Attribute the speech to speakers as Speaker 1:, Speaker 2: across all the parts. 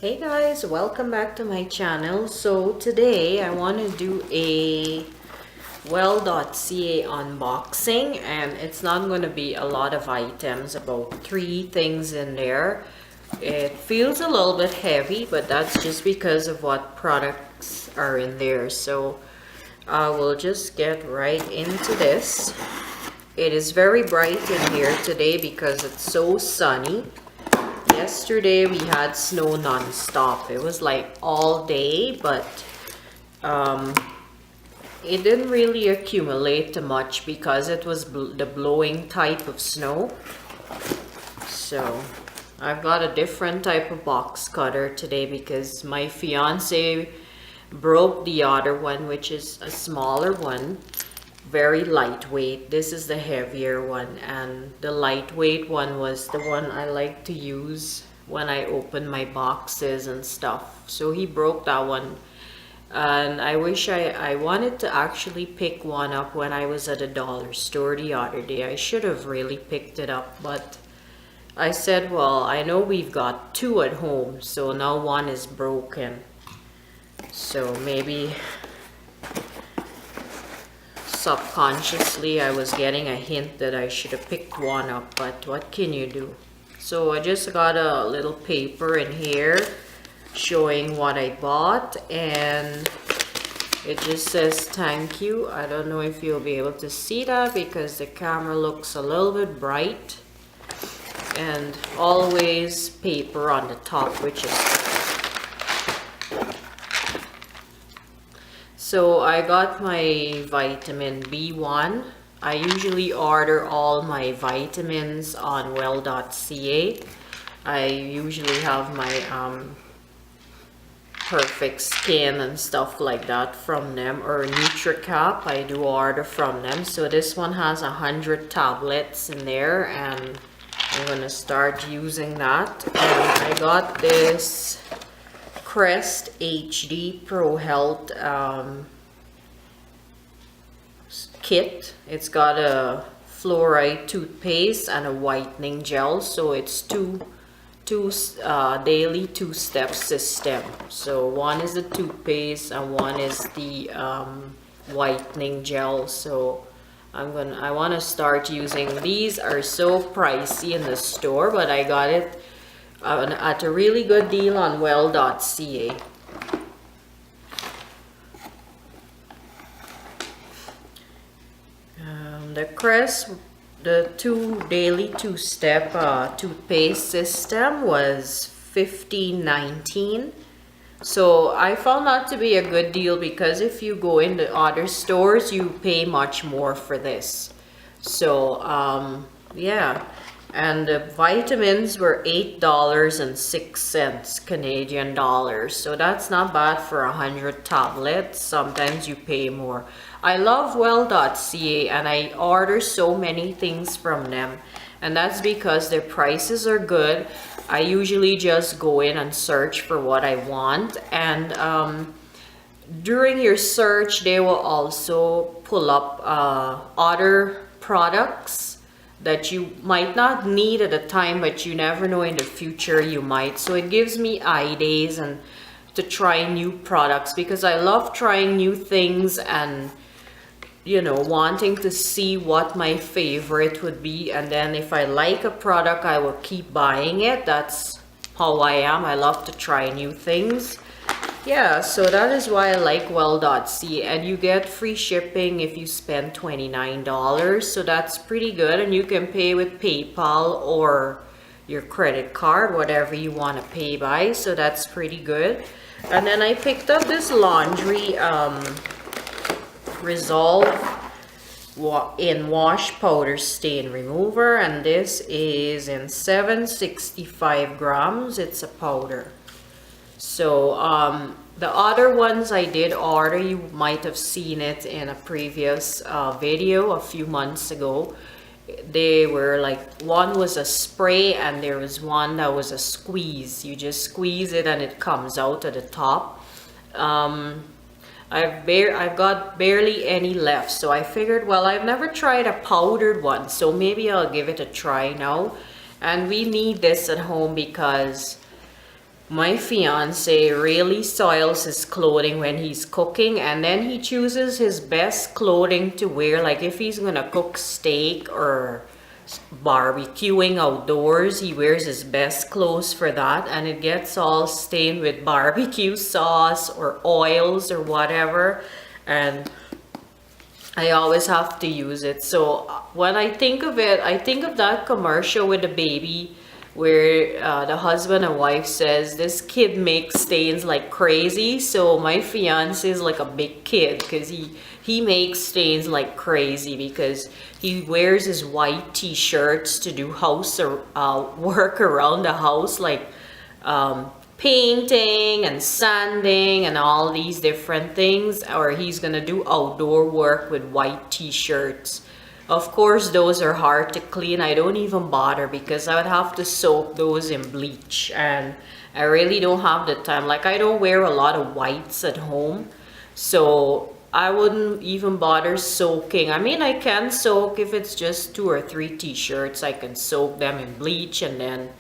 Speaker 1: Hey guys, welcome back to my channel. So today I want to do a Well.ca unboxing, and it's not going to be a lot of items, about 3 things in there. It feels a little bit heavy, but that's just because of what products are in there. So I will just get right into this. It is very bright in here today because it's so sunny. Yesterday we had snow non-stop. It was like all day, but it didn't really accumulate too much because it was the blowing type of snow. So I've got a different type of box cutter today because my fiance broke the other one, which is a smaller one. Very lightweight. This is the heavier one, and the lightweight one was the one I like to use when I open my boxes and stuff. So he broke that one, and I wish I wanted to actually pick one up when I was at a dollar store the other day. I should have really picked it up, but I said, well, I know we've got 2 at home, so now one is broken, so maybe subconsciously I was getting a hint that I should have picked one up, but what can you do? So I just got a little paper in here showing what I bought, and it just says thank you. I don't know if you'll be able to see that because the camera looks a little bit bright, and always paper on the top, which is so I got my vitamin B1. I usually order all my vitamins on Well.ca. I usually have my Perfect Skin and stuff like that from them, or NutriCap. I do order from them. So this one has 100 tablets in there, and I'm gonna start using that. And I got this Crest HD Pro Health kit. It's got a fluoride toothpaste and a whitening gel, so it's two daily 2-step system. So one is the toothpaste and one is the whitening gel. So I want to start using these. Are so pricey in the store, but I got it at a really good deal on Well.ca. The Crest, the daily 2-step toothpaste system was $15.19. So I found that to be a good deal because if you go into other stores, you pay much more for this. So yeah. And the vitamins were $8.06 Canadian dollars. So that's not bad for 100 tablets. Sometimes you pay more. I love Well.ca, and I order so many things from them. And that's because their prices are good. I usually just go in and search for what I want. And during your search, they will also pull up other products that you might not need at the time, but you never know, in the future you might. So it gives me ideas and to try new products, because I love trying new things and, you know, wanting to see what my favorite would be. And then if I like a product, I will keep buying it. That's how I am. I love to try new things. Yeah, so that is why I like Well.ca, and you get free shipping if you spend $29, so that's pretty good. And you can pay with PayPal or your credit card, whatever you want to pay by, so that's pretty good. And then I picked up this laundry Resolve in wash powder stain remover, and this is in 765 grams. It's a powder. So the other ones I did order, you might have seen it in a previous video a few months ago. They were like, one was a spray and there was one that was a squeeze. You just squeeze it and it comes out at the top. I've got barely any left, so I figured, well, I've never tried a powdered one, so maybe I'll give it a try now. And we need this at home because My fiance really soils his clothing when he's cooking, and then he chooses his best clothing to wear. Like if he's gonna cook steak or barbecuing outdoors, he wears his best clothes for that, and it gets all stained with barbecue sauce or oils or whatever, and I always have to use it. So when I think of it, I think of that commercial with the baby where the husband and wife says this kid makes stains like crazy. So my fiance is like a big kid because he makes stains like crazy because he wears his white t-shirts to do house or work around the house, like painting and sanding and all these different things, or he's gonna do outdoor work with white t-shirts. Of course, those are hard to clean. I don't even bother because I would have to soak those in bleach, and I really don't have the time. Like, I don't wear a lot of whites at home, so I wouldn't even bother soaking. I mean, I can soak if it's just 2 or 3 t-shirts. I can soak them in bleach and then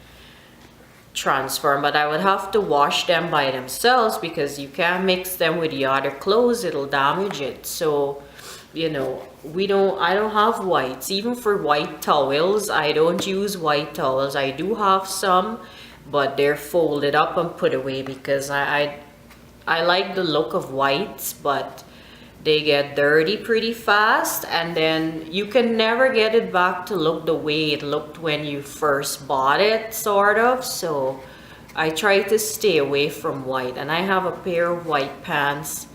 Speaker 1: transfer them, but I would have to wash them by themselves because you can't mix them with the other clothes. It'll damage it. So, you know, I don't have whites. Even for white towels, I don't use white towels. I do have some, but they're folded up and put away because I like the look of whites, but they get dirty pretty fast, and then you can never get it back to look the way it looked when you first bought it, sort of. So I try to stay away from white, and I have a pair of white pants.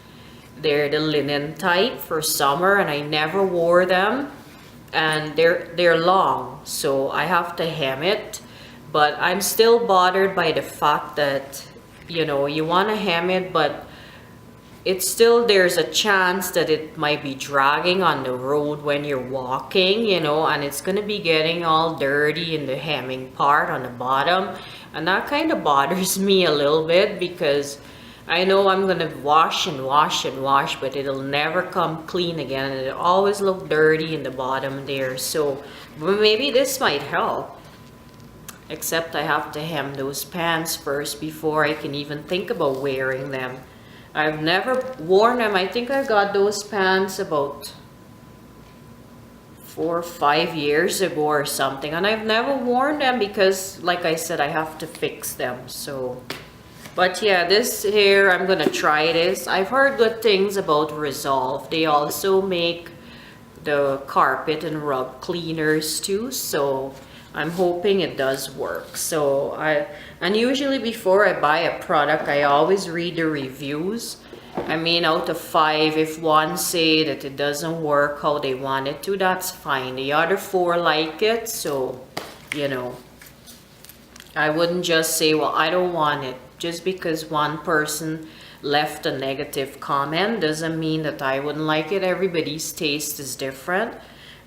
Speaker 1: They're the linen type for summer, and I never wore them, and they're long, so I have to hem it. But I'm still bothered by the fact that, you know, you want to hem it, but it's still, there's a chance that it might be dragging on the road when you're walking, you know, and it's going to be getting all dirty in the hemming part on the bottom. And that kind of bothers me a little bit because I know I'm going to wash and wash and wash, but it'll never come clean again. And it'll always look dirty in the bottom there. So maybe this might help. Except I have to hem those pants first before I can even think about wearing them. I've never worn them. I think I got those pants about 4 or 5 years ago or something, and I've never worn them because, like I said, I have to fix them. So, but yeah, this here, I'm gonna try this. I've heard good things about Resolve. They also make the carpet and rug cleaners too, so I'm hoping it does work. So and usually before I buy a product, I always read the reviews. I mean, out of 5, if one say that it doesn't work how they want it to, that's fine. The other 4 like it, so, you know, I wouldn't just say, well, I don't want it. Just because one person left a negative comment doesn't mean that I wouldn't like it. Everybody's taste is different.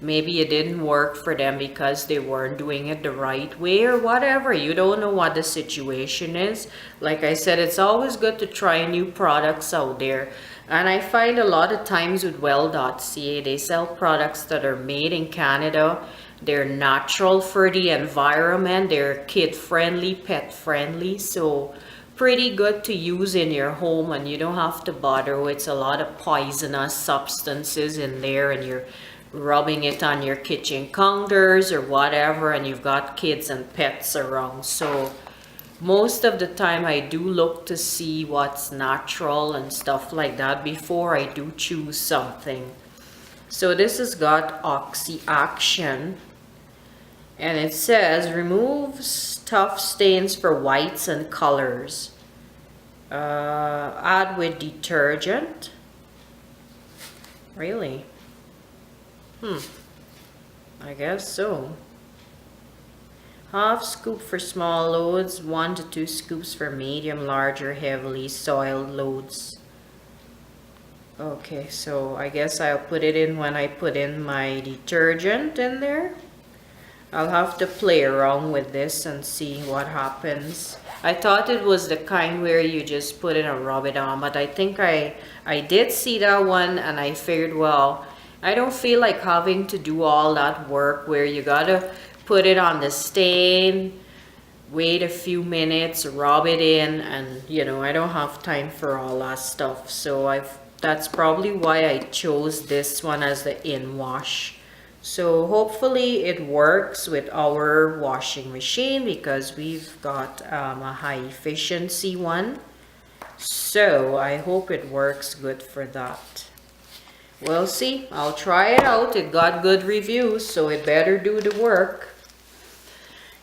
Speaker 1: Maybe it didn't work for them because they weren't doing it the right way or whatever. You don't know what the situation is. Like I said, it's always good to try new products out there. And I find a lot of times with Well.ca, they sell products that are made in Canada. They're natural for the environment. They're kid-friendly, pet-friendly. So pretty good to use in your home, and you don't have to bother with a lot of poisonous substances in there, and you're rubbing it on your kitchen counters or whatever, and you've got kids and pets around. So most of the time I do look to see what's natural and stuff like that before I do choose something. So this has got Oxy Action, and it says removes tough stains for whites and colors. Add with detergent. Really? I guess so. Half scoop for small loads, 1 to 2 scoops for medium, larger, heavily soiled loads. Okay, so I guess I'll put it in when I put in my detergent in there. I'll have to play around with this and see what happens. I thought it was the kind where you just put it and rub it on, but I think I did see that one, and I figured, well, I don't feel like having to do all that work where you gotta put it on the stain, wait a few minutes, rub it in, and you know, I don't have time for all that stuff. So that's probably why I chose this one as the in wash. So hopefully it works with our washing machine because we've got a high efficiency one. So I hope it works good for that. We'll see. I'll try it out. It got good reviews, so it better do the work.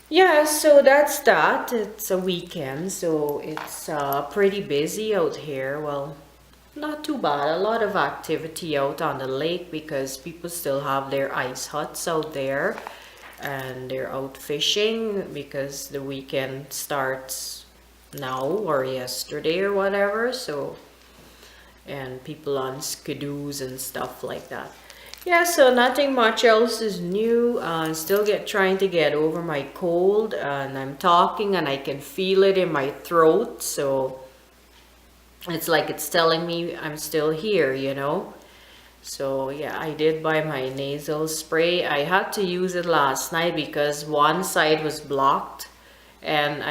Speaker 1: Yeah, so that's that. It's a weekend, so it's pretty busy out here. Well, not too bad. A lot of activity out on the lake because people still have their ice huts out there and they're out fishing because the weekend starts now or yesterday or whatever. So, and people on skidoos and stuff like that. Yeah, so nothing much else is new. Still trying to get over my cold, and I'm talking and I can feel it in my throat. So it's like it's telling me I'm still here, you know. So yeah, I did buy my nasal spray. I had to use it last night because one side was blocked, and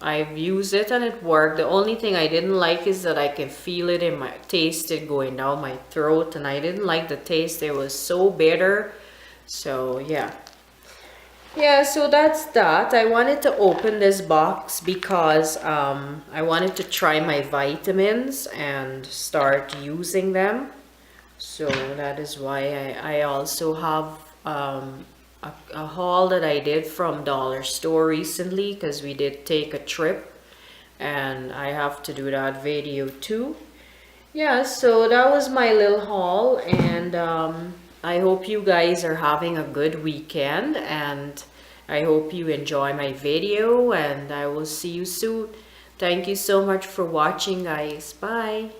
Speaker 1: I've used it and it worked. The only thing I didn't like is that I can feel it in my taste it going down my throat, and I didn't like the taste. It was so bitter. So yeah. Yeah, so that's that. I wanted to open this box because I wanted to try my vitamins and start using them. So that is why I also have a haul that I did from Dollar Store recently because we did take a trip and I have to do that video too. Yeah, so that was my little haul, and I hope you guys are having a good weekend, and I hope you enjoy my video, and I will see you soon. Thank you so much for watching, guys. Bye.